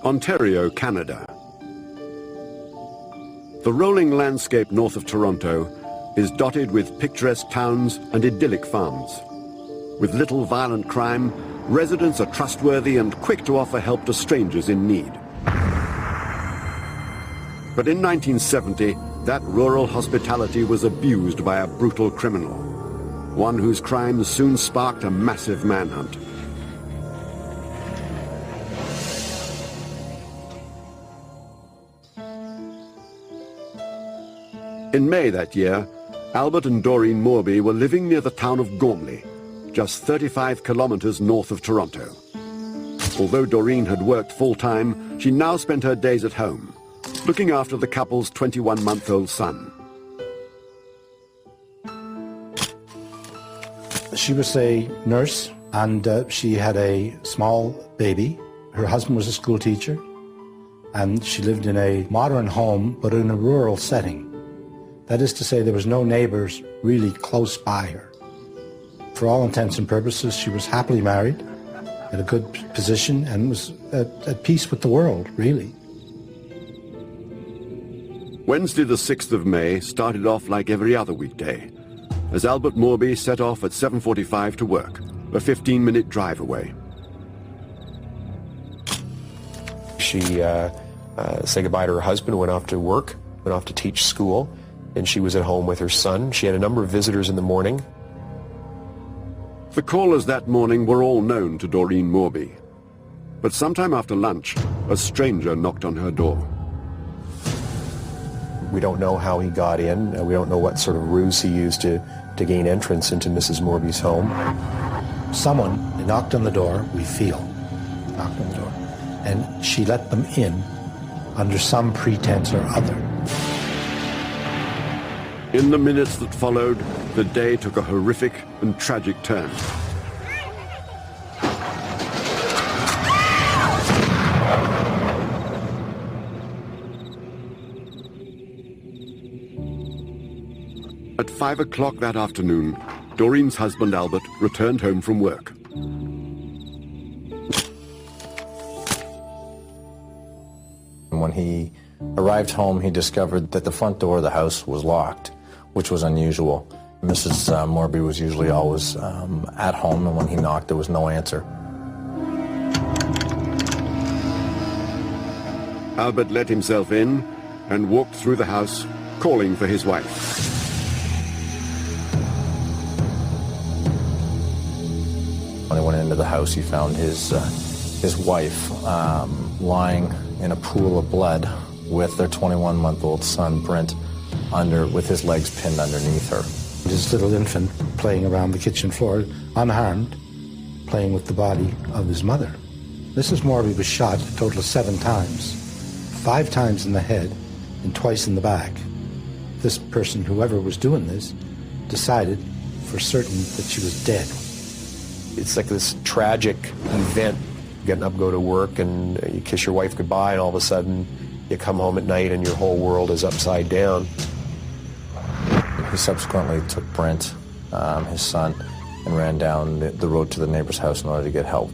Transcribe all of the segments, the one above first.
Ontario, Canada. The rolling landscape north of Toronto is dotted with picturesque towns and idyllic farms. With little violent crime, residents are trustworthy and quick to offer help to strangers in need. But in 1970, that rural hospitality was abused by a brutal criminal, one whose crimes soon sparked a massive manhunt. In May that year, Albert and Doreen Morby were living near the town of Gormley, just 35 kilometers north of Toronto. Although Doreen had worked full-time, she now spent her days at home, looking after the couple's 21-month-old son. She was a nurse, and she had a small baby. Her husband was a school teacher, and she lived in a modern home, but in a rural setting. That is to say, there was no neighbors really close by her. For all intents and purposes, she was happily married, had a good position, and was at peace with the world, really. Wednesday the 6th of May started off like every other weekday, as Albert Moorby set off at 7:45 to work, a 15-minute drive away. She said goodbye to her husband, went off to work, went off to teach school, and she was at home with her son. She had a number of visitors in the morning. The callers that morning were all known to Doreen Morby. But sometime after lunch, a stranger knocked on her door. We don't know how he got in. We don't know what sort of ruse he used to gain entrance into Mrs. Morby's home. Someone knocked on the door, we feel, knocked on the door, and she let them in under some pretense or other. In the minutes that followed, the day took a horrific and tragic turn. At 5 o'clock that afternoon, Doreen's husband Albert returned home from work. When he arrived home, he discovered that the front door of the house was locked, which was unusual. Mrs. Morby was usually always at home, and when he knocked, there was no answer. Albert let himself in and walked through the house, calling for his wife. When he went into the house, he found his wife lying in a pool of blood with their 21-month-old son, Brent, with his legs pinned underneath her. His little infant playing around the kitchen floor, unharmed, playing with the body of his mother. Mrs. Morby was shot a total of 7 times, 5 times in the head and twice in the back. This person, whoever was doing this, decided for certain that she was dead. It's like this tragic event, getting up, go to work, and you kiss your wife goodbye, and all of a sudden you come home at night and your whole world is upside down. He subsequently took Brent, his son, and ran down the road to the neighbor's house in order to get help.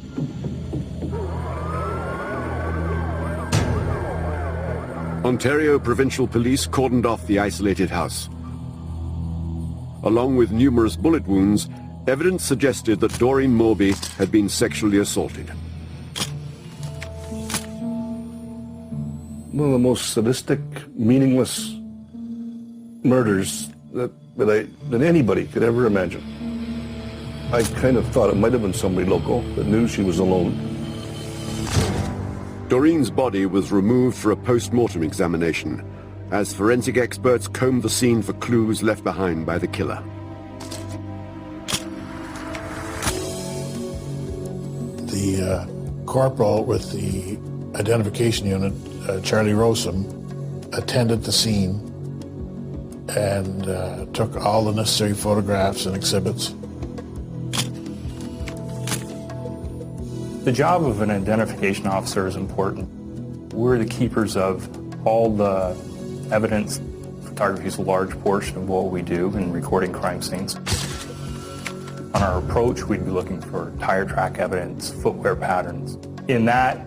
Ontario Provincial Police cordoned off the isolated house. Along with numerous bullet wounds, evidence suggested that Doreen Morby had been sexually assaulted. One of the most sadistic, meaningless murders that anybody could ever imagine. I kind of thought it might have been somebody local that knew she was alone. Doreen's body was removed for a post-mortem examination, as forensic experts combed the scene for clues left behind by the killer. The corporal with the identification unit, Charlie Rosum, attended the scene and took all the necessary photographs and exhibits. The job of an identification officer is important. We're the keepers of all the evidence. Photography is a large portion of what we do in recording crime scenes. On our approach, we'd be looking for tire track evidence, footwear patterns. In that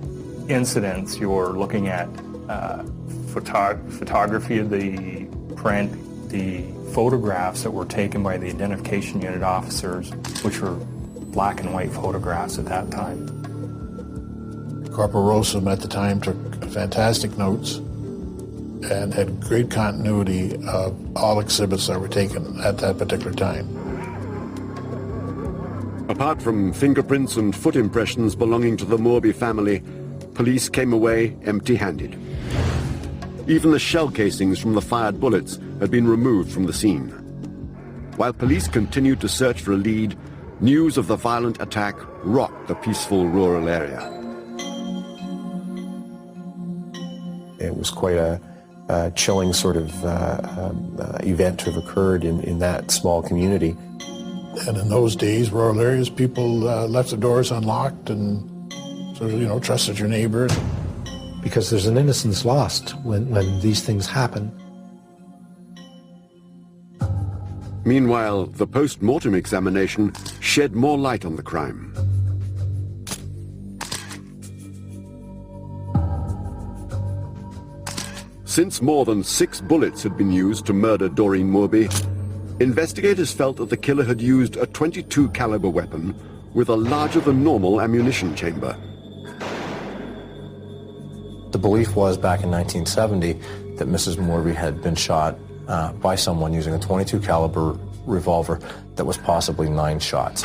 incidents, you're looking at photography of the print, the photographs that were taken by the identification unit officers, which were black and white photographs at that time. Corporal Rosum at the time took fantastic notes and had great continuity of all exhibits that were taken at that particular time. Apart from fingerprints and foot impressions belonging to the Moorby family, police came away empty-handed. Even the shell casings from the fired bullets had been removed from the scene. While police continued to search for a lead, news of the violent attack rocked the peaceful rural area. It was quite a chilling sort of event to have occurred in that small community. And in those days, rural areas, people left the doors unlocked and sort of, trusted your neighbor. Because there's an innocence lost when these things happen. Meanwhile, the post-mortem examination shed more light on the crime. Since more than 6 bullets had been used to murder Doreen Morby, investigators felt that the killer had used a .22 caliber weapon with a larger-than-normal ammunition chamber. The belief was back in 1970 that Mrs. Moorby had been shot by someone using a .22 caliber revolver that was possibly 9 shots.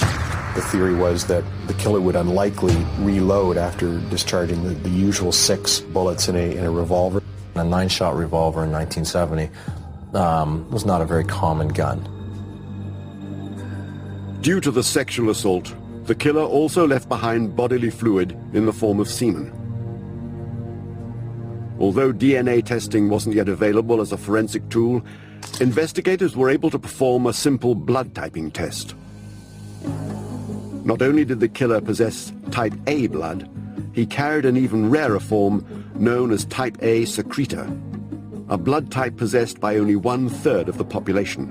The theory was that the killer would unlikely reload after discharging the usual 6 bullets in a revolver. A 9-shot revolver in 1970 was not a very common gun. Due to the sexual assault, the killer also left behind bodily fluid in the form of semen. Although DNA testing wasn't yet available as a forensic tool, investigators were able to perform a simple blood typing test. Not only did the killer possess type A blood, he carried an even rarer form known as type A secreta, a blood type possessed by only 1/3 of the population.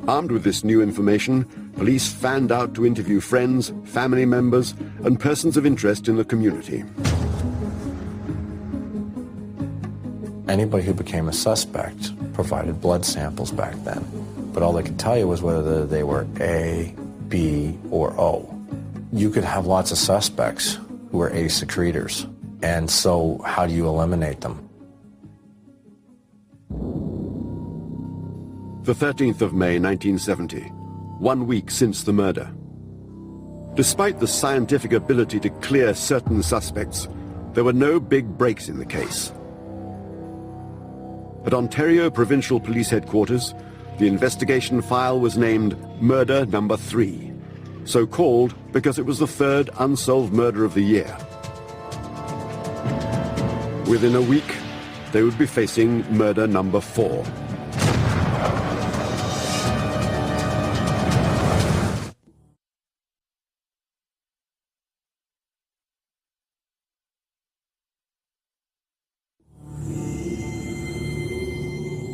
Armed with this new information, police fanned out to interview friends, family members, and persons of interest in the community. Anybody who became a suspect provided blood samples back then, but all they could tell you was whether they were A, B, or O. You could have lots of suspects who are A secretors, and so how do you eliminate them? The 13th of May, 1970, 1 week since the murder. Despite the scientific ability to clear certain suspects, there were no big breaks in the case. At Ontario Provincial Police Headquarters, the investigation file was named Murder Number 3, so called because it was the 3rd unsolved murder of the year. Within a week, they would be facing Murder Number 4.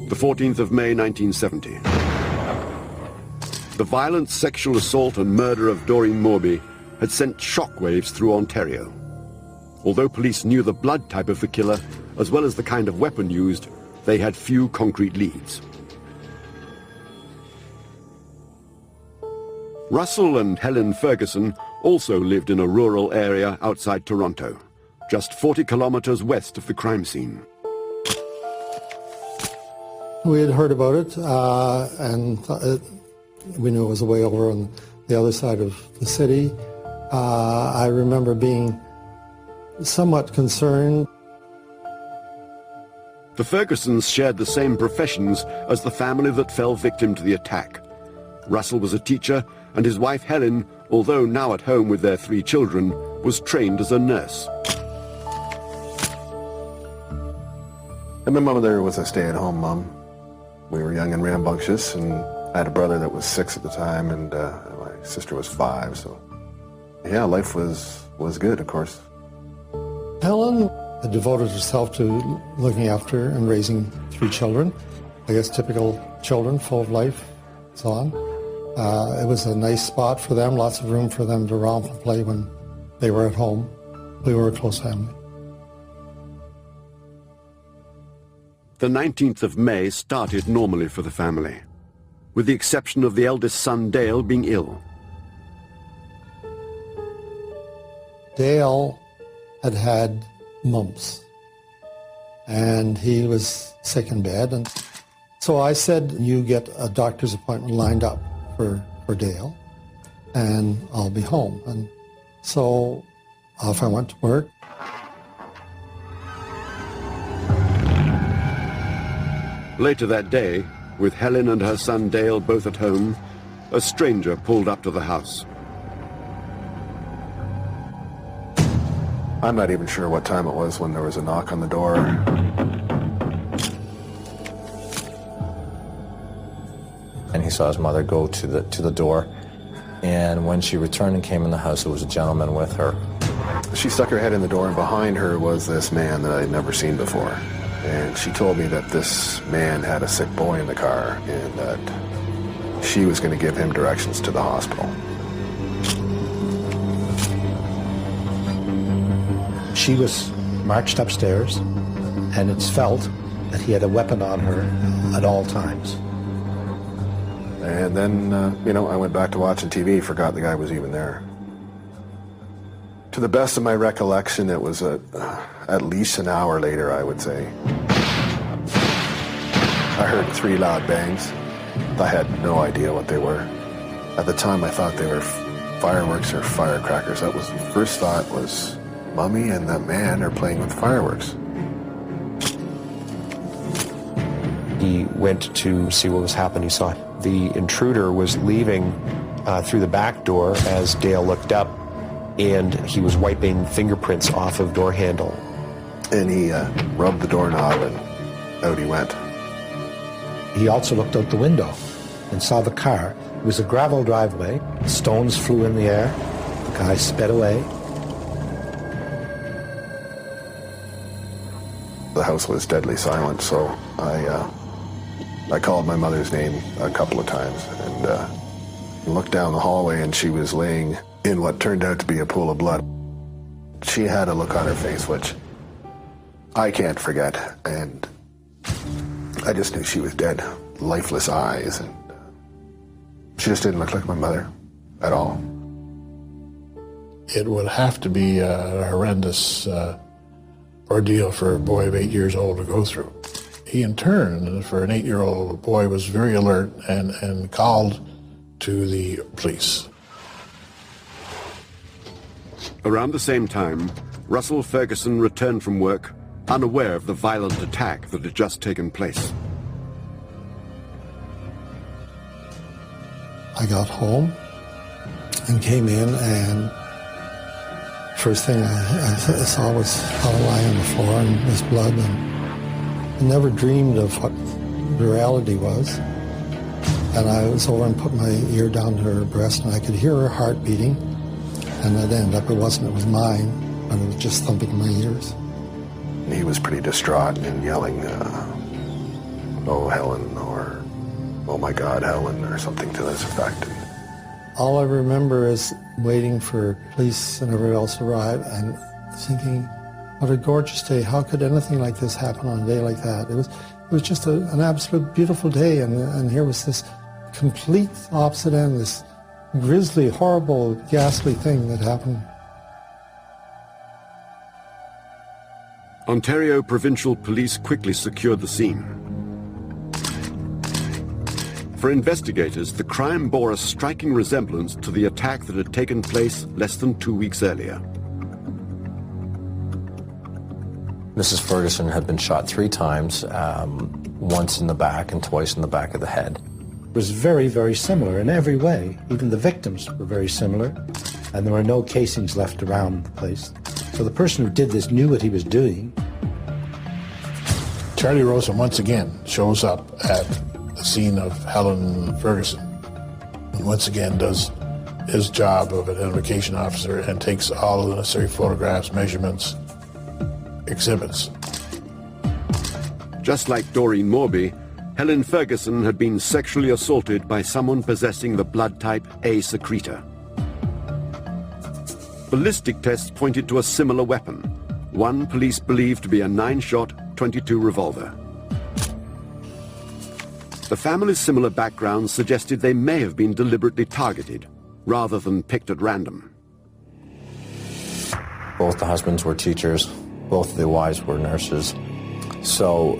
The 14th of May, 1970. The violent sexual assault and murder of Doreen Morby had sent shockwaves through Ontario. Although police knew the blood type of the killer, as well as the kind of weapon used, they had few concrete leads. Russell and Helen Ferguson also lived in a rural area outside Toronto, just 40 kilometers west of the crime scene. We had heard about it, and we knew it was way over on the other side of the city. I remember being somewhat concerned. The Fergusons shared the same professions as the family that fell victim to the attack. Russell was a teacher, and his wife Helen, although now at home with their 3 children, was trained as a nurse. And my mother was a stay-at-home mom. We were young and rambunctious, and I had a brother that was 6 at the time, and my sister was 5, so yeah, life was good, of course. Helen had devoted herself to looking after and raising 3 children. I guess typical children, full of life, so on. It was a nice spot for them, lots of room for them to romp and play when they were at home. We were a close family. The 19th of May started normally for the family, with the exception of the eldest son, Dale, being ill. Dale had had mumps, and he was sick in bed. And so I said, you get a doctor's appointment lined up for Dale, and I'll be home. And so off I went to work. Later that day, with Helen and her son Dale both at home, a stranger pulled up to the house. I'm not even sure what time it was when there was a knock on the door. And he saw his mother go to the door, and when she returned and came in the house, it was a gentleman with her. She stuck her head in the door, and behind her was this man that I'd never seen before. And she told me that this man had a sick boy in the car and that she was going to give him directions to the hospital. She was marched upstairs, and it's felt that he had a weapon on her at all times. And then, I went back to watching TV, forgot the guy was even there. To the best of my recollection, it was at least an hour later, I would say. I heard 3 loud bangs. I had no idea what they were. At the time, I thought they were fireworks or firecrackers. That was the first thought was, Mummy and that man are playing with fireworks. He went to see what was happening. He saw the intruder was leaving through the back door as Dale looked up, and he was wiping fingerprints off of door handle. And he rubbed the doorknob, and out he went. He also looked out the window and saw the car. It was a gravel driveway. Stones flew in the air. The guy sped away. The house was deadly silent, so I called my mother's name a couple of times and looked down the hallway, and she was laying in what turned out to be a pool of blood. She had a look on her face which I can't forget, and I just knew she was dead. Lifeless eyes, and she just didn't look like my mother at all. It would have to be a horrendous ordeal for a boy of 8 years old to go through. He, in turn, for an 8-year-old boy, was very alert and called to the police. Around the same time, Russell Ferguson returned from work, unaware of the violent attack that had just taken place. I got home and came in, and first thing I saw was Helen lying on the floor and this blood, and I never dreamed of what the reality was. And I was over and put my ear down to her breast, and I could hear her heart beating, and it ended up, it was mine, and it was just thumping in my ears. He was pretty distraught and yelling, oh, Helen, or oh my God, Helen, or something to this effect. All I remember is waiting for police and everybody else to arrive and thinking, what a gorgeous day. How could anything like this happen on a day like that? It was just an absolute beautiful day, and here was this complete opposite end, this grisly, horrible, ghastly thing that happened. Ontario Provincial Police quickly secured the scene. For investigators, the crime bore a striking resemblance to the attack that had taken place less than 2 weeks earlier. Mrs. Ferguson had been shot 3 times, once in the back and twice in the back of the head. It was very, very similar in every way. Even the victims were very similar, and there were no casings left around the place. So the person who did this knew what he was doing. Charlie Rosen once again shows up at the scene of Helen Ferguson, and once again does his job of identification officer and takes all of the necessary photographs, measurements, exhibits. Just like Doreen Morby, Helen Ferguson had been sexually assaulted by someone possessing the blood type A secretor. Ballistic tests pointed to a similar weapon, one police believed to be a 9-shot .22 revolver. The family's similar backgrounds suggested they may have been deliberately targeted, rather than picked at random. Both the husbands were teachers, both of the wives were nurses. So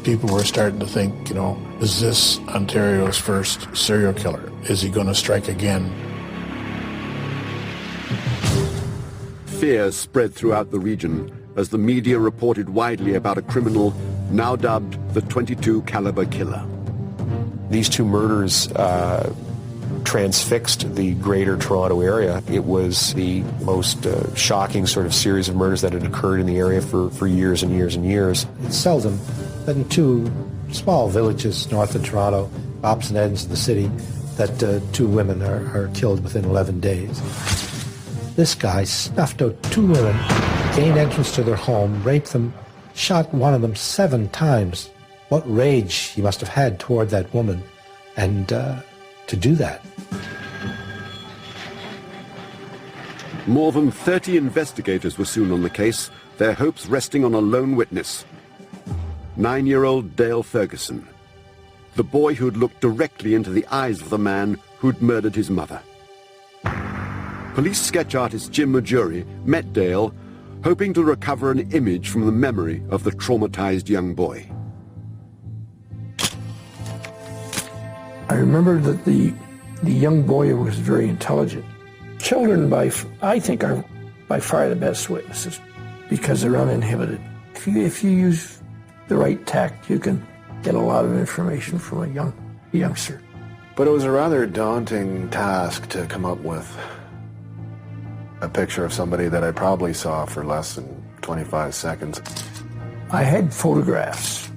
people were starting to think, you know, is this Ontario's first serial killer? Is he going to strike again? Fear spread throughout the region as the media reported widely about a criminal now dubbed the .22 caliber killer. These two murders transfixed the greater Toronto area. It was the most shocking sort of series of murders that had occurred in the area for years and years and years. It's seldom that in two small villages north of Toronto, opposite ends of the city, that two women are killed within 11 days. This guy snuffed out two women, gained entrance to their home, raped them, shot one of them 7 times. What rage he must have had toward that woman, and to do that. More than 30 investigators were soon on the case, their hopes resting on a lone witness. 9-year-old Dale Ferguson, the boy who'd looked directly into the eyes of the man who'd murdered his mother. Police sketch artist Jim Majuri met Dale, hoping to recover an image from the memory of the traumatized young boy. I remember that the young boy was very intelligent. Children, I think, are by far the best witnesses because they're uninhibited. If you use the right tact, you can get a lot of information from a youngster. But it was a rather daunting task to come up with a picture of somebody that I probably saw for less than 25 seconds. I had photographs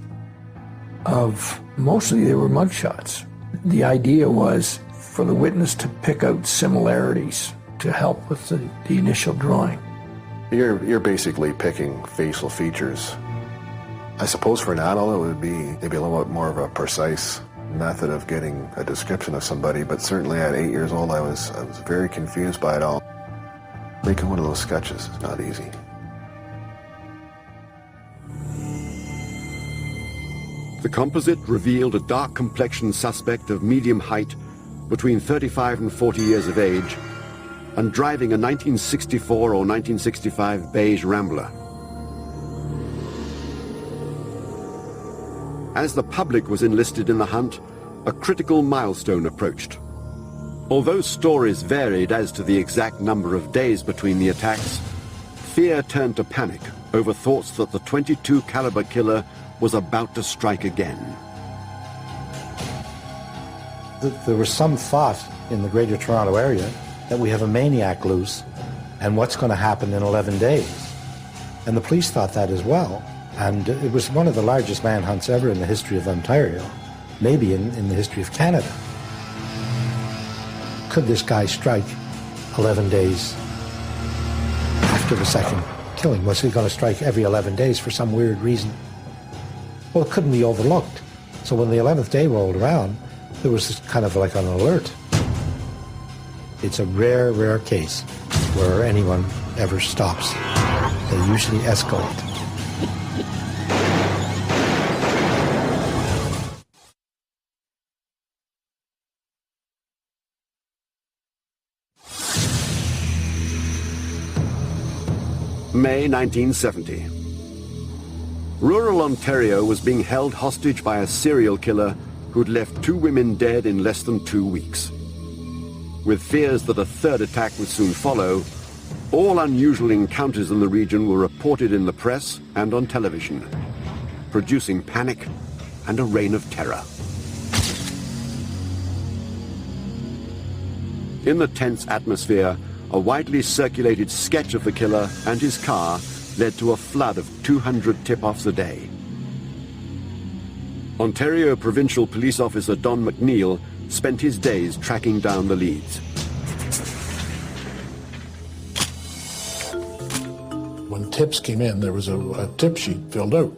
of, mostly they were mugshots. The idea was for the witness to pick out similarities to help with the initial drawing. You're basically picking facial features. I suppose for an adult it would be maybe a little bit more of a precise method of getting a description of somebody, but certainly at 8 years old I was very confused by it all. Making one of those sketches is not easy. The composite revealed a dark-complexioned suspect of medium height, between 35 and 40 years of age, and driving a 1964 or 1965 beige Rambler. As the public was enlisted in the hunt, a critical milestone approached. Although stories varied as to the exact number of days between the attacks, fear turned to panic over thoughts that the .22 caliber killer was about to strike again. There was some thought in the Greater Toronto area that we have a maniac loose, and what's going to happen in 11 days? And the police thought that as well. And it was one of the largest manhunts ever in the history of Ontario, maybe in the history of Canada. Could this guy strike 11 days after the second killing? Was he going to strike every 11 days for some weird reason? Well, it couldn't be overlooked. So when the 11th day rolled around, there was this kind of like an alert. It's a rare, rare case where anyone ever stops. They usually escalate. May 1970. Rural Ontario was being held hostage by a serial killer who'd left 2 women dead in less than 2 weeks. With fears that a third attack would soon follow, all unusual encounters in the region were reported in the press and on television, producing panic and a reign of terror. In the tense atmosphere, a widely circulated sketch of the killer and his car led to a flood of 200 tip-offs a day. Ontario Provincial Police Officer Don McNeil spent his days tracking down the leads. When tips came in, there was a tip sheet filled out.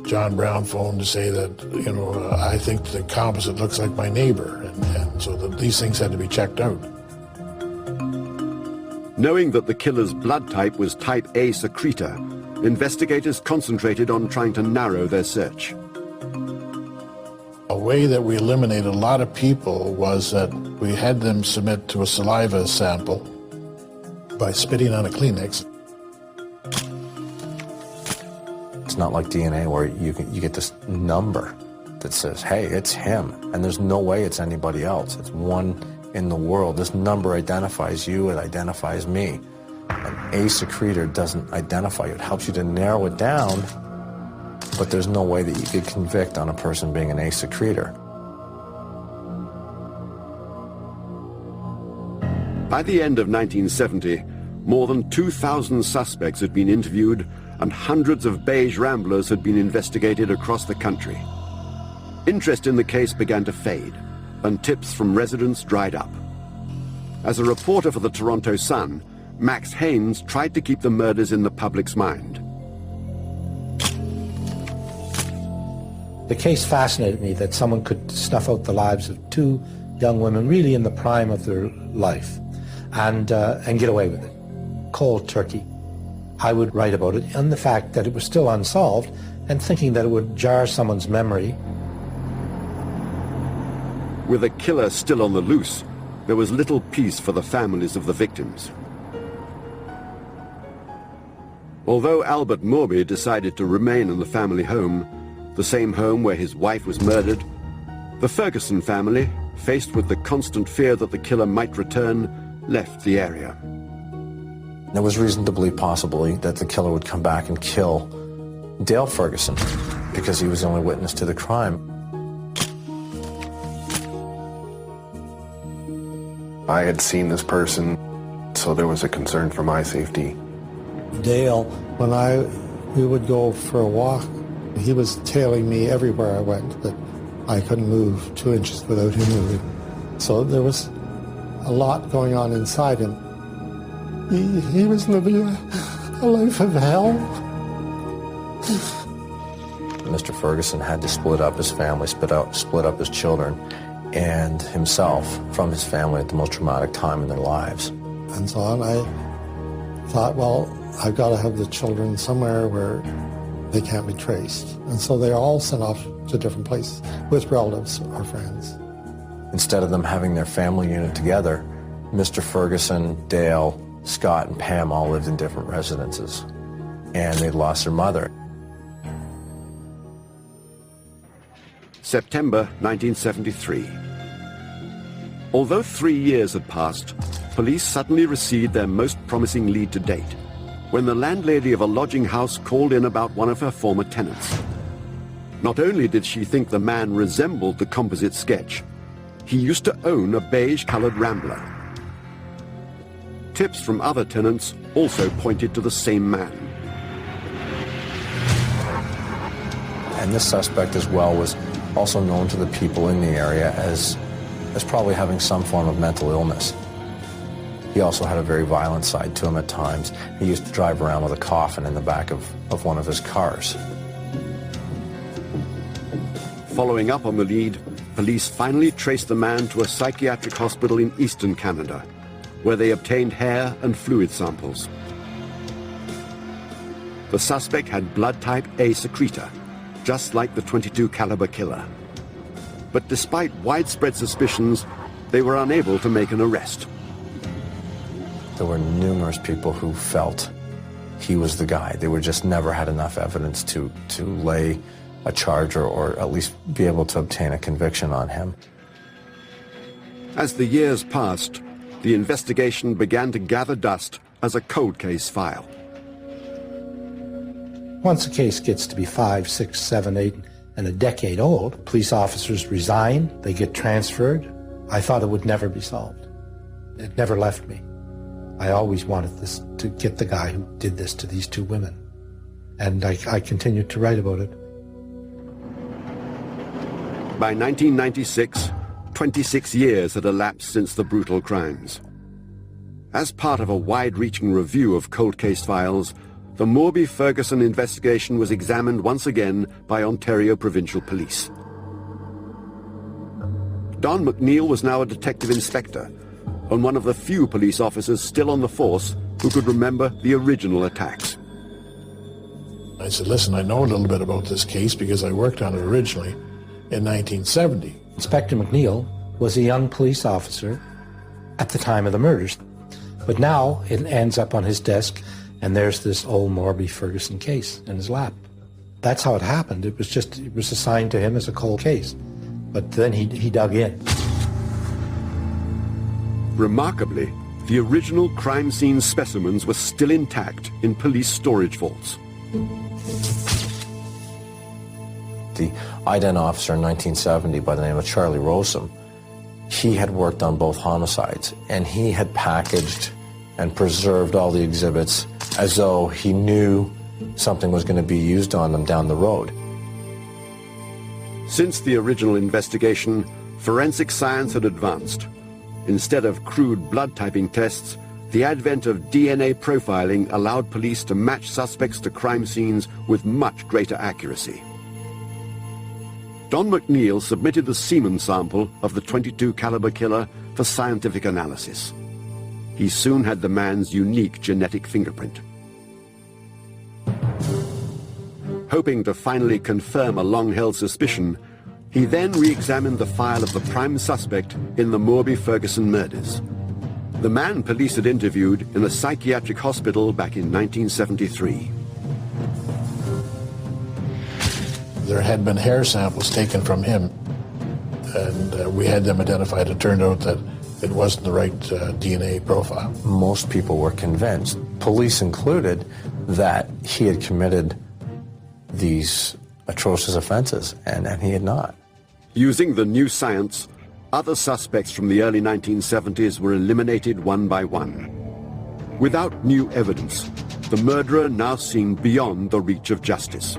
John Brown phoned to say that, I think the composite looks like my neighbor, and so these things had to be checked out. Knowing that the killer's blood type was type A secretor, investigators concentrated on trying to narrow their search. A way that we eliminated a lot of people was that we had them submit to a saliva sample by spitting on a Kleenex. It's not like DNA where you get this number that says, hey, it's him, and there's no way it's anybody else. It's one in the world. This number identifies you, it identifies me. An A secretor doesn't identify you. It helps you to narrow it down, but there's no way that you could convict on a person being an A secretor. By the end of 1970, more than 2,000 suspects had been interviewed and hundreds of beige ramblers had been investigated across the country. Interest in the case began to fade, and tips from residents dried up. As a reporter for the Toronto Sun, Max Haynes tried to keep the murders in the public's mind. The case fascinated me, that someone could snuff out the lives of two young women really in the prime of their life and get away with it. Cold turkey. I would write about it, and the fact that it was still unsolved, and thinking that it would jar someone's memory. With a killer still on the loose, there was little peace for the families of the victims. Although Albert Moorby decided to remain in the family home, the same home where his wife was murdered, the Ferguson family, faced with the constant fear that the killer might return, left the area. There was reason to believe possibly that the killer would come back and kill Dale Ferguson because he was the only witness to the crime. I had seen this person, so there was a concern for my safety. Dale, when we would go for a walk, he was tailing me everywhere I went, but I couldn't move 2 inches without him moving. So there was a lot going on inside him. He was living a life of hell. Mr. Ferguson had to split up his family, split up his children and himself from his family at the most traumatic time in their lives. And so on, I thought, well, I've got to have the children somewhere where they can't be traced. And so they're all sent off to different places with relatives or friends. Instead of them having their family unit together, Mr. Ferguson, Dale, Scott, and Pam all lived in different residences, and they lost their mother. September 1973. Although 3 years had passed, police suddenly received their most promising lead to date, when the landlady of a lodging house called in about one of her former tenants. Not only did she think the man resembled the composite sketch, he used to own a beige-colored Rambler. Tips from other tenants also pointed to the same man. And this suspect as well was also known to the people in the area as probably having some form of mental illness. He also had a very violent side to him at times. He used to drive around with a coffin in the back of one of his cars. Following up on the lead, police finally traced the man to a psychiatric hospital in eastern Canada, where they obtained hair and fluid samples. The suspect had blood type A secretor, just like the .22 caliber killer. But despite widespread suspicions, they were unable to make an arrest. There were numerous people who felt he was the guy. They were just never had enough evidence to lay a charge or at least be able to obtain a conviction on him. As the years passed, the investigation began to gather dust as a cold case file. Once a case gets to be 5, 6, 7, 8, and a decade old, police officers resign, they get transferred. I thought it would never be solved. It never left me. I always wanted this to get the guy who did this to these two women. And I continued to write about it. By 1996, 26 years had elapsed since the brutal crimes. As part of a wide-reaching review of cold case files, the Moorby-Ferguson investigation was examined once again by Ontario Provincial Police. Don McNeil was now a detective inspector, and one of the few police officers still on the force who could remember the original attacks. I said, listen, I know a little bit about this case because I worked on it originally in 1970. Inspector McNeil was a young police officer at the time of the murders, but now it ends up on his desk and there's this old Moorby Ferguson case in his lap. That's how it happened. It was assigned to him as a cold case, but then he dug in. Remarkably, the original crime scene specimens were still intact in police storage vaults. The ident officer in 1970 by the name of Charlie Rossum, he had worked on both homicides, and he had packaged and preserved all the exhibits as though he knew something was going to be used on them down the road. Since the original investigation, forensic science had advanced. Instead of crude blood typing tests, the advent of DNA profiling allowed police to match suspects to crime scenes with much greater accuracy. Don McNeil submitted the semen sample of the .22 caliber killer for scientific analysis. He soon had the man's unique genetic fingerprint. Hoping to finally confirm a long-held suspicion, he then re-examined the file of the prime suspect in the Moorby Ferguson murders. The man police had interviewed in a psychiatric hospital back in 1973. There had been hair samples taken from him, and we had them identified. It turned out that it wasn't the right DNA profile. Most people were convinced, police included, that he had committed these atrocious offenses, and he had not. Using the new science, other suspects from the early 1970s were eliminated one by one. Without new evidence, the murderer now seemed beyond the reach of justice.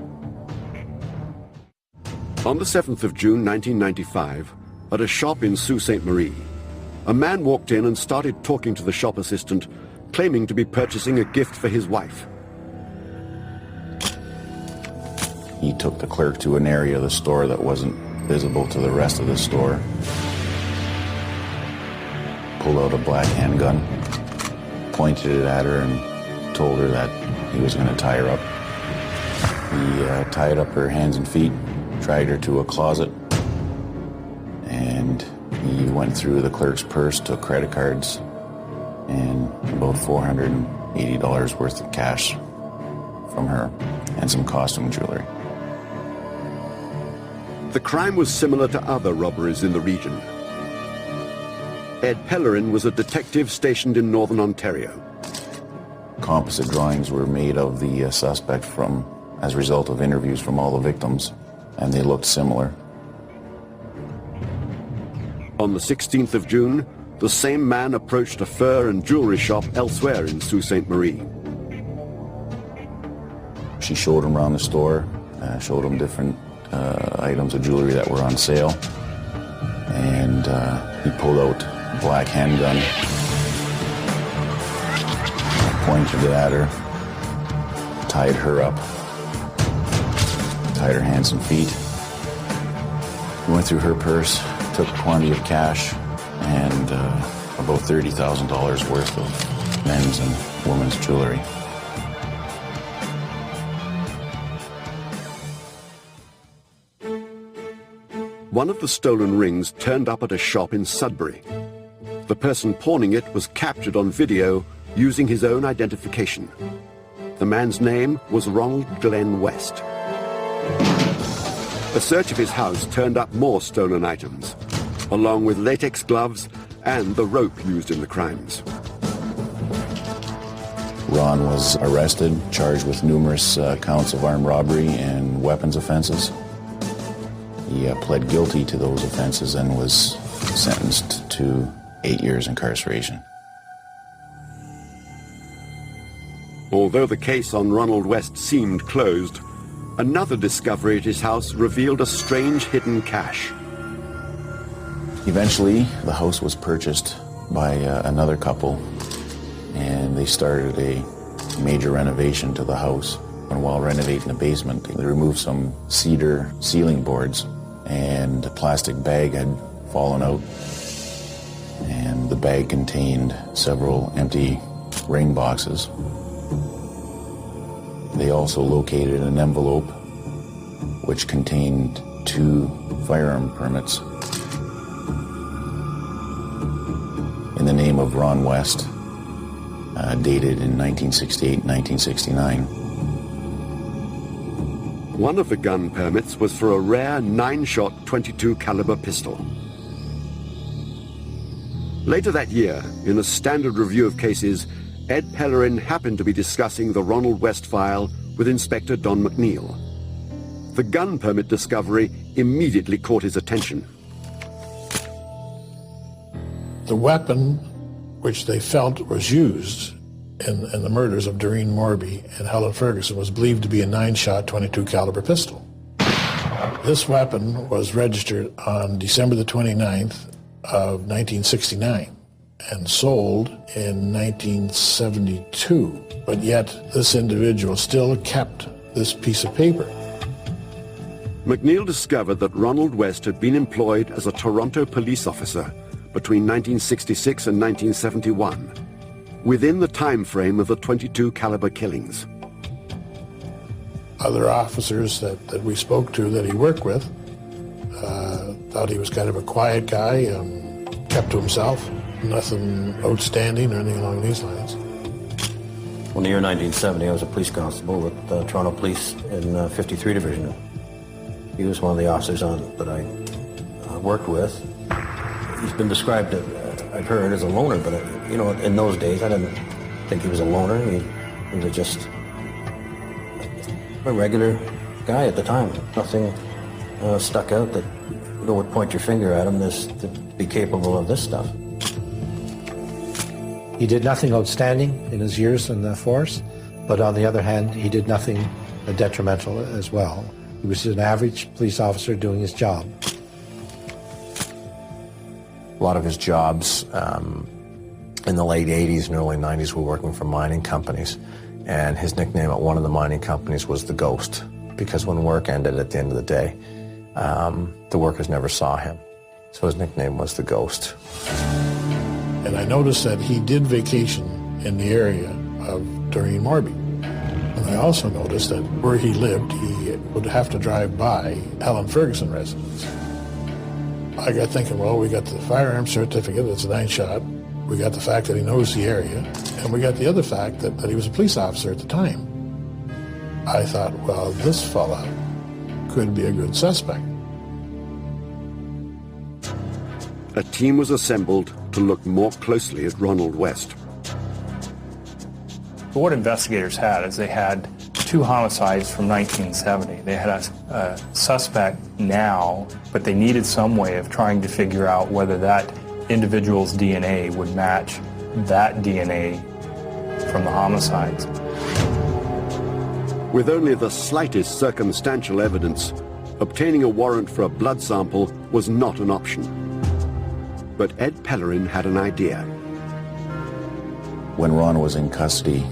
On the 7th of June 1995, at a shop in Sault Ste. Marie, a man walked in and started talking to the shop assistant, claiming to be purchasing a gift for his wife. He took the clerk to an area of the store that wasn't visible to the rest of the store. Pulled out a black handgun, pointed it at her, and told her that he was going to tie her up. He tied up her hands and feet, dragged her to a closet, and he went through the clerk's purse, took credit cards, and about $480 worth of cash from her, and some costume jewelry. The crime was similar to other robberies in the region. Ed Pellerin was a detective stationed in northern Ontario. Composite drawings were made of the suspect as a result of interviews from all the victims, and they looked similar. On the 16th of June, the same man approached a fur and jewelry shop elsewhere in Sault Ste. Marie. She showed him around the store, showed him different items of jewelry that were on sale, and he pulled out a black handgun, pointed it at her, tied her up, tied her hands and feet. He went through her purse, took a quantity of cash, and about $30,000 worth of men's and women's jewelry. One of the stolen rings turned up at a shop in Sudbury. The person pawning it was captured on video using his own identification. The man's name was Ronald Glenn West. A search of his house turned up more stolen items, along with latex gloves and the rope used in the crimes. Ron was arrested, charged with numerous counts of armed robbery and weapons offenses. He pled guilty to those offenses and was sentenced to 8 years incarceration. Although the case on Ronald West seemed closed, another discovery at his house revealed a strange hidden cache. Eventually, the house was purchased by another couple, and they started a major renovation to the house. And while renovating the basement, they removed some cedar ceiling boards, and a plastic bag had fallen out, and The bag contained several empty rain boxes. They also located an envelope which contained 2 firearm permits in the name of Ron West, dated in 1968 and 1969. One of the gun permits was for a rare 9-shot .22 caliber pistol. Later that year, in a standard review of cases, Ed Pellerin happened to be discussing the Ronald West file with Inspector Don McNeil. The gun permit discovery immediately caught his attention. The weapon which they felt was used in the murders of Doreen Morby and Helen Ferguson was believed to be a 9-shot .22 caliber pistol. This weapon was registered on December the 29th of 1969 and sold in 1972, but yet this individual still kept this piece of paper. McNeil discovered that Ronald West had been employed as a Toronto police officer between 1966 and 1971, within the time frame of the .22 caliber killings. Other officers that we spoke to that he worked with thought he was kind of a quiet guy, kept to himself, nothing outstanding or anything along these lines. Well, in the year 1970, I was a police constable with the Toronto Police in 53 Division. He was one of the officers that I worked with. He's been described, I've heard, as a loner, but you know, in those days, I didn't think he was a loner. He was just a regular guy at the time. Nothing stuck out that would point your finger at him to be capable of this stuff. He did nothing outstanding in his years in the force, but on the other hand, he did nothing detrimental as well. He was an average police officer doing his job. A lot of his jobs in the late 80s and early 90s were working for mining companies, and his nickname at one of the mining companies was the Ghost, because when work ended at the end of the day, the workers never saw him. So his nickname was the Ghost. And I noticed that he did vacation in the area of Doreen Morby. And I also noticed that where he lived, he would have to drive by Helen Ferguson residence. I got thinking, well, we got the firearm certificate, it's a 9-shot. We got the fact that he knows the area. And we got the other fact that he was a police officer at the time. I thought, well, this fella could be a good suspect. A team was assembled to look more closely at Ronald West. But what investigators had is they had 2 homicides from 1970. They had a suspect now, but they needed some way of trying to figure out whether that individual's DNA would match that DNA from the homicides. With only the slightest circumstantial evidence, obtaining a warrant for a blood sample was not an option. But Ed Pellerin had an idea. When Ron was in custody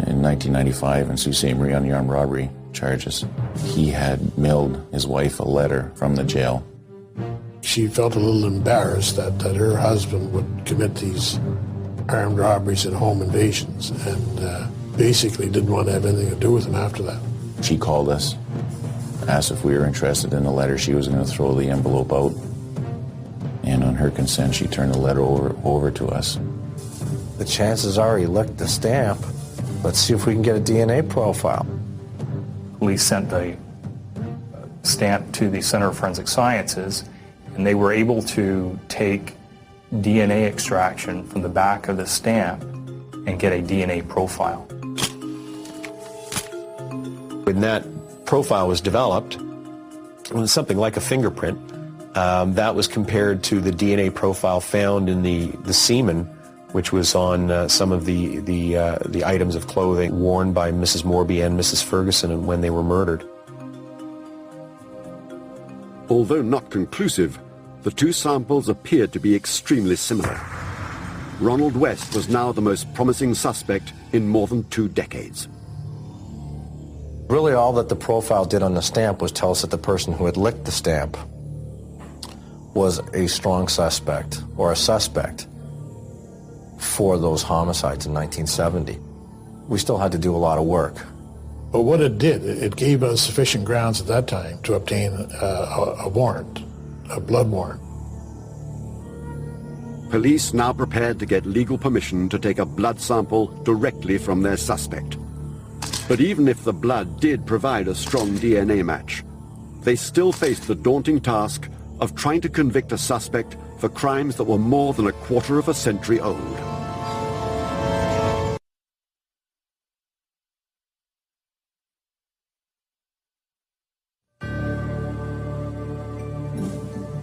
in 1995 in Sault Ste. Marie on the armed robbery charges, he had mailed his wife a letter from the jail. She felt a little embarrassed that her husband would commit these armed robberies and home invasions, and basically didn't want to have anything to do with him after that. She called us, asked if we were interested in the letter. She was going to throw the envelope out, and on her consent, she turned the letter over to us. The chances are he licked the stamp. Let's see if we can get a DNA profile. Police sent the stamp to the Center of Forensic Sciences, and they were able to take DNA extraction from the back of the stamp and get a DNA profile. When that profile was developed, it was something like a fingerprint. That was compared to the DNA profile found in the semen, which was on some of the items of clothing worn by Mrs. Moorby and Mrs. Ferguson when they were murdered. Although not conclusive, the 2 samples appeared to be extremely similar. Ronald West was now the most promising suspect in more than 2 decades. Really all that the profile did on the stamp was tell us that the person who had licked the stamp was a strong suspect, or a suspect, for those homicides in 1970. We still had to do a lot of work. But what it did, it gave us sufficient grounds at that time to obtain a warrant, a blood warrant. Police now prepared to get legal permission to take a blood sample directly from their suspect. But even if the blood did provide a strong DNA match, they still faced the daunting task of trying to convict a suspect for crimes that were more than a quarter of a century old.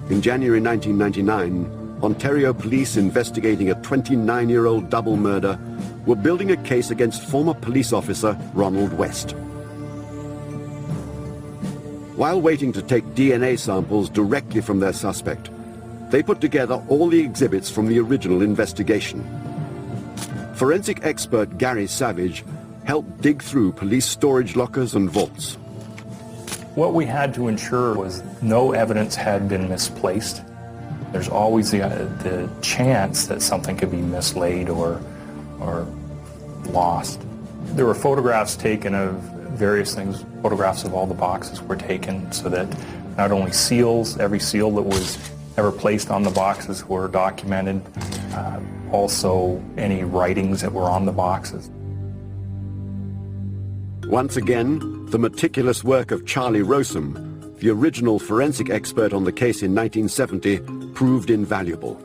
In January 1999, Ontario police investigating a 29-year-old double murder were building a case against former police officer Ronald West. While waiting to take DNA samples directly from their suspect, they put together all the exhibits from the original investigation. Forensic expert Gary Savage helped dig through police storage lockers and vaults. What we had to ensure was no evidence had been misplaced. There's always the chance that something could be mislaid or lost. There were photographs taken of various things. Photographs of all the boxes were taken so that not only seals, every seal that was ever placed on the boxes were documented, also any writings that were on the boxes. Once again, the meticulous work of Charlie Rossum, the original forensic expert on the case in 1970, proved invaluable.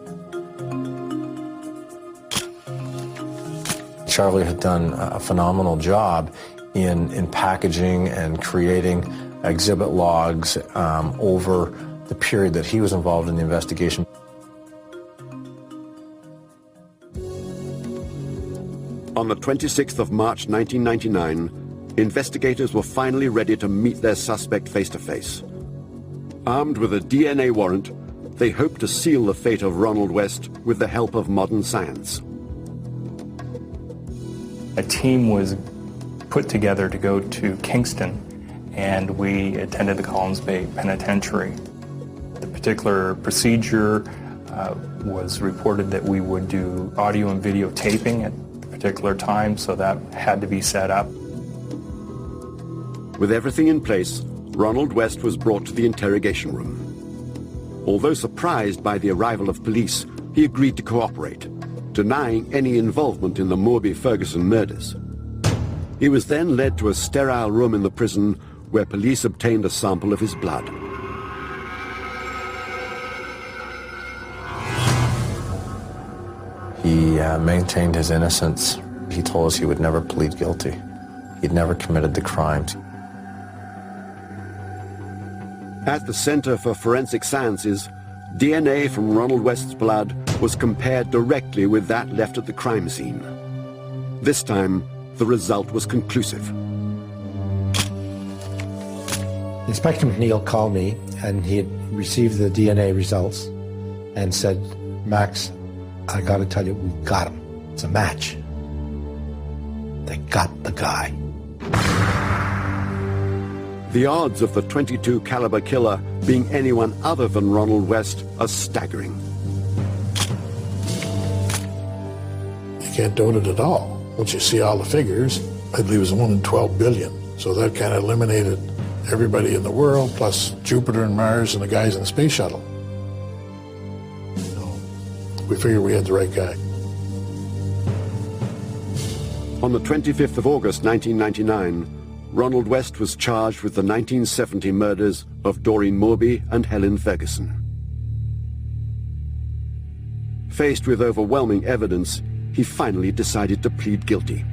Charlie had done a phenomenal job in packaging and creating exhibit logs over the period that he was involved in the investigation. On the 26th of March 1999, investigators were finally ready to meet their suspect face-to-face. Armed with a DNA warrant, they hoped to seal the fate of Ronald West with the help of modern science. A team was put together to go to Kingston, and we attended the Collins Bay Penitentiary. The particular procedure was reported that we would do audio and video taping at a particular time, so that had to be set up. With everything in place, Ronald West was brought to the interrogation room. Although surprised by the arrival of police, he agreed to cooperate, denying any involvement in the Moorby-Ferguson murders. He was then led to a sterile room in the prison where police obtained a sample of his blood. He maintained his innocence. He told us he would never plead guilty. He'd never committed the crimes. At the Center for Forensic Sciences, DNA from Ronald West's blood was compared directly with that left at the crime scene. This time, the result was conclusive. Inspector McNeil called me, and he had received the DNA results and said, "Max, I got to tell you, we got him. It's a match. They got the guy." The odds of the .22 caliber killer being anyone other than Ronald West are staggering. You can't doubt it at all. Once you see all the figures, I believe it was 1 in 12 billion. So that kind of eliminated everybody in the world, plus Jupiter and Mars and the guys in the space shuttle. So we figured we had the right guy. On the 25th of August 1999, Ronald West was charged with the 1970 murders of Doreen Morby and Helen Ferguson. Faced with overwhelming evidence, he finally decided to plead guilty.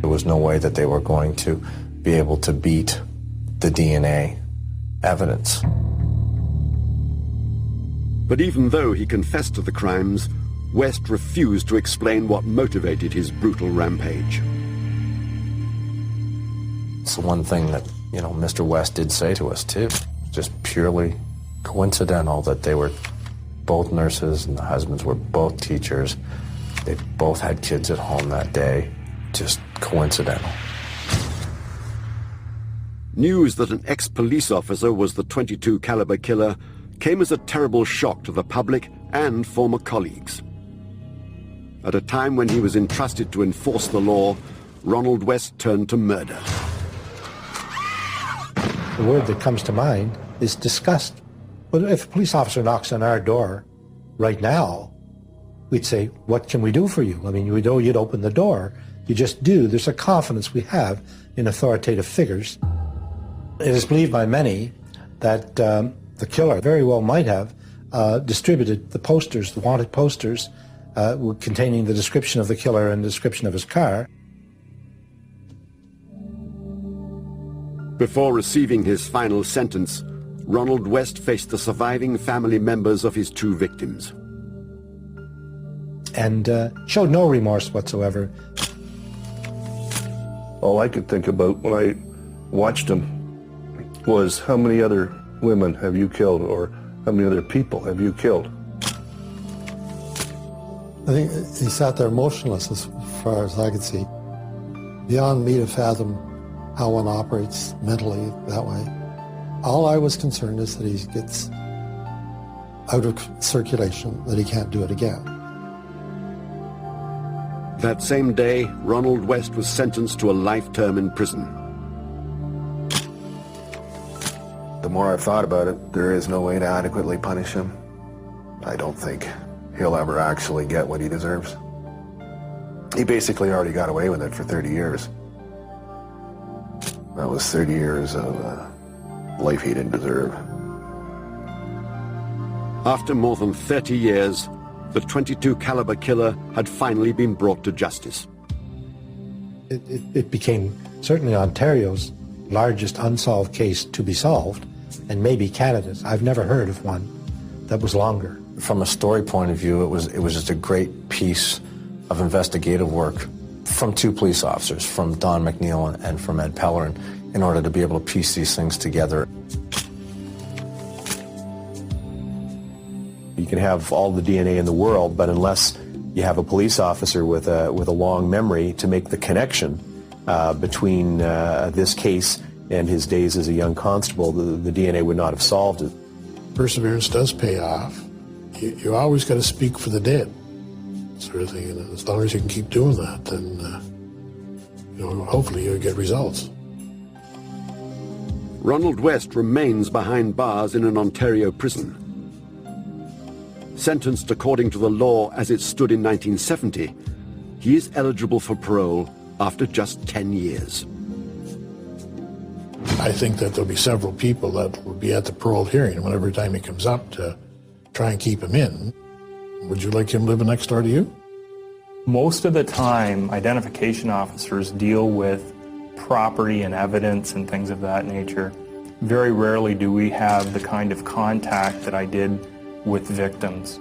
There was no way that they were going to be able to beat the DNA evidence. But even though he confessed to the crimes, West refused to explain what motivated his brutal rampage. It's the one thing that, Mr. West did say to us, too. Just purely coincidental that they were both nurses and the husbands were both teachers. They both had kids at home that day. Just coincidental. News that an ex-police officer was the .22 caliber killer came as a terrible shock to the public and former colleagues. At a time when he was entrusted to enforce the law, Ronald West turned to murder. The word that comes to mind is disgust. But if a police officer knocks on our door right now, we'd say, what can we do for you? I mean, you know, you'd open the door. You just do. There's a confidence we have in authoritative figures. It is believed by many that the killer very well might have distributed the posters, the wanted posters, containing the description of the killer and the description of his car. Before receiving his final sentence, Ronald West faced the surviving family members of his two victims. And showed no remorse whatsoever. All I could think about when I watched him was, how many other women have you killed, or how many other people have you killed? I think he sat there motionless as far as I could see. Beyond me to fathom how one operates mentally that way. All I was concerned is that he gets out of circulation, that he can't do it again. That same day, Ronald West was sentenced to a life term in prison. The more I've thought about it, there is no way to adequately punish him. I don't think he'll ever actually get what he deserves. He basically already got away with it for 30 years. That was 30 years of life he didn't deserve. After more than 30 years, the .22 caliber killer had finally been brought to justice. It became certainly Ontario's largest unsolved case to be solved, and maybe Canada's. I've never heard of one that was longer. From a story point of view, it was just a great piece of investigative work from two police officers, from Don McNeil and from Ed Pellerin, in order to be able to piece these things together. You can have all the DNA in the world, but unless you have a police officer with a long memory to make the connection between this case and his days as a young constable, the DNA would not have solved it. Perseverance does pay off. You always got to speak for the dead, sort of thing. And as long as you can keep doing that, then hopefully you'll get results. Ronald West remains behind bars in an Ontario prison. Sentenced according to the law as it stood in 1970, he is eligible for parole after just 10 years. I think that there'll be several people that will be at the parole hearing whenever time he comes up to try and keep him in. Would you like him living next door to you? Most of the time, identification officers deal with property and evidence and things of that nature. Very rarely do we have the kind of contact that I did with victims.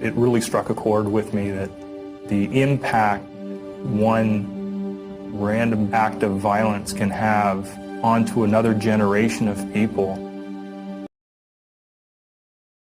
It really struck a chord with me that the impact one random act of violence can have onto another generation of people